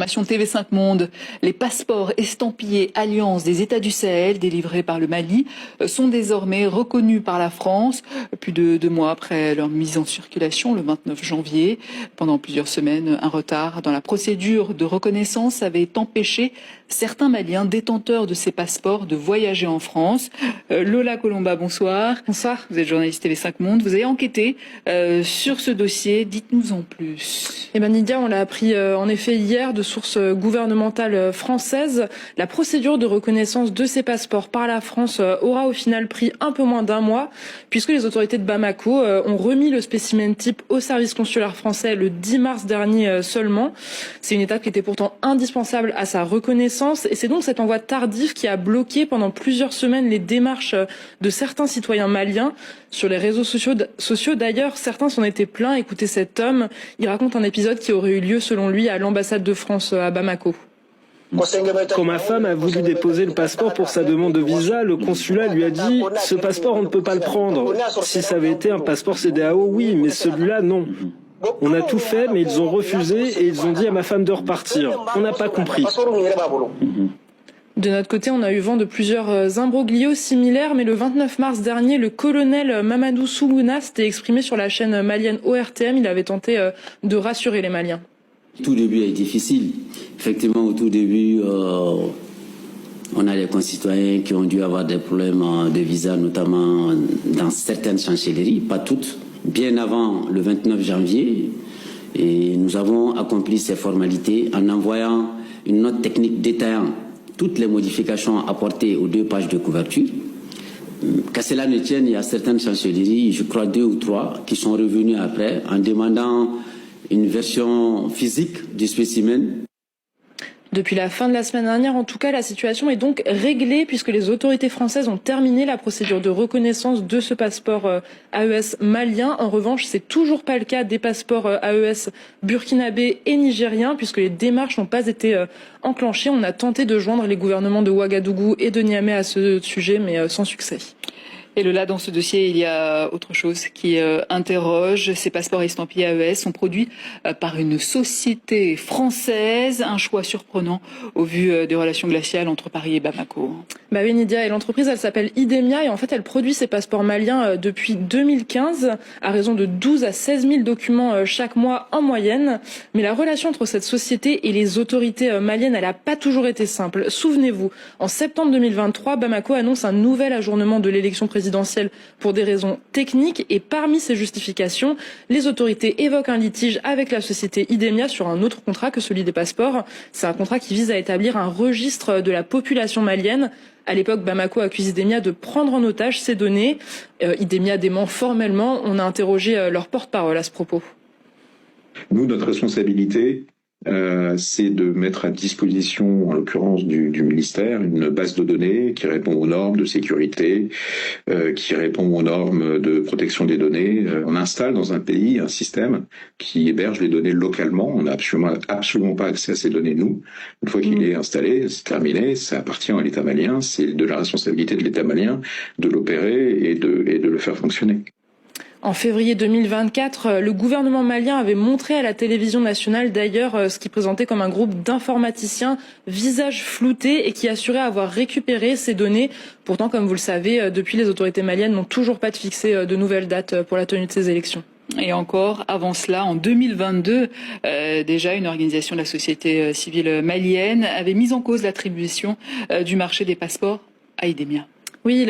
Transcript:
Information TV5 Monde, les passeports estampillés Alliance des États du Sahel délivrés par le Mali sont désormais reconnus par la France plus de 2 mois après leur mise en circulation le 29 janvier. Pendant plusieurs semaines, un retard dans la procédure de reconnaissance avait empêché certains Maliens détenteurs de ces passeports de voyager en France. Lola Colomba, bonsoir. Bonsoir. Vous êtes journaliste TV5 Monde, vous avez enquêté sur ce dossier, dites-nous en plus. Eh bien Nidia, on l'a appris en effet hier de sources gouvernementales françaises. La procédure de reconnaissance de ces passeports par la France aura au final pris un peu moins d'1 mois, puisque les autorités de Bamako ont remis le spécimen type au service consulaire français le 10 mars dernier seulement. C'est une étape qui était pourtant indispensable à sa reconnaissance, et c'est donc cet envoi tardif qui a bloqué pendant plusieurs semaines les démarches de certains citoyens maliens. Sur les réseaux sociaux d'ailleurs, certains s'en étaient plaints. Écoutez cet homme, il raconte un épisode qui aurait eu lieu selon lui à l'ambassade de France à Bamako. Quand ma femme a voulu déposer le passeport pour sa demande de visa, le consulat lui a dit « Ce passeport, on ne peut pas le prendre. Si ça avait été un passeport CEDEAO, oui, mais celui-là, non. » On a tout fait, mais ils ont refusé et ils ont dit à ma femme de repartir. On n'a pas compris. De notre côté, on a eu vent de plusieurs imbroglios similaires, mais le 29 mars dernier, le colonel Mamadou Sougouna s'était exprimé sur la chaîne malienne ORTM. Il avait tenté de rassurer les Maliens. Tout début est difficile. Effectivement, au tout début, on a des concitoyens qui ont dû avoir des problèmes de visa, notamment dans certaines chancelleries, pas toutes, bien avant le 29 janvier. Et nous avons accompli ces formalités en envoyant une note technique détaillant toutes les modifications apportées aux 2 pages de couverture. Qu'à cela ne tienne, il y a certaines chancelleries, je crois 2 ou 3, qui sont revenues après en demandant une version physique du spécimen. Depuis la fin de la semaine dernière, en tout cas, la situation est donc réglée puisque les autorités françaises ont terminé la procédure de reconnaissance de ce passeport AES malien. En revanche, c'est toujours pas le cas des passeports AES burkinabés et nigériens puisque les démarches n'ont pas été enclenchées. On a tenté de joindre les gouvernements de Ouagadougou et de Niamey à ce sujet, mais sans succès. Et là, dans ce dossier, il y a autre chose qui interroge. Ces passeports estampillés AES sont produits par une société française. Un choix surprenant au vu des relations glaciales entre Paris et Bamako. Bah oui, Nidia, et l'entreprise, elle s'appelle Idemia et en fait, elle produit ces passeports maliens depuis 2015 à raison de 12 à 16 000 documents chaque mois en moyenne. Mais la relation entre cette société et les autorités maliennes, elle n'a pas toujours été simple. Souvenez-vous, en septembre 2023, Bamako annonce un nouvel ajournement de l'élection présidentielle pour des raisons techniques et parmi ces justifications, les autorités évoquent un litige avec la société Idemia sur un autre contrat que celui des passeports. C'est un contrat qui vise à établir un registre de la population malienne. À l'époque, Bamako accuse Idemia de prendre en otage ces données. Idemia dément formellement. On a interrogé leur porte-parole à ce propos. Nous, notre responsabilité, c'est de mettre à disposition, en l'occurrence du ministère, une base de données qui répond aux normes de sécurité, qui répond aux normes de protection des données. On installe dans un pays un système qui héberge les données localement. On n'a absolument pas accès à ces données, nous. Une fois qu'il est installé, c'est terminé, ça appartient à l'État malien, c'est de la responsabilité de l'État malien de l'opérer et de le faire fonctionner. En février 2024, le gouvernement malien avait montré à la télévision nationale d'ailleurs ce qu'il présentait comme un groupe d'informaticiens visage flouté et qui assurait avoir récupéré ces données. Pourtant, comme vous le savez, depuis les autorités maliennes n'ont toujours pas fixé de nouvelles dates pour la tenue de ces élections. Et encore, avant cela, en 2022, déjà une organisation de la société civile malienne avait mis en cause l'attribution du marché des passeports à Idemia. Oui,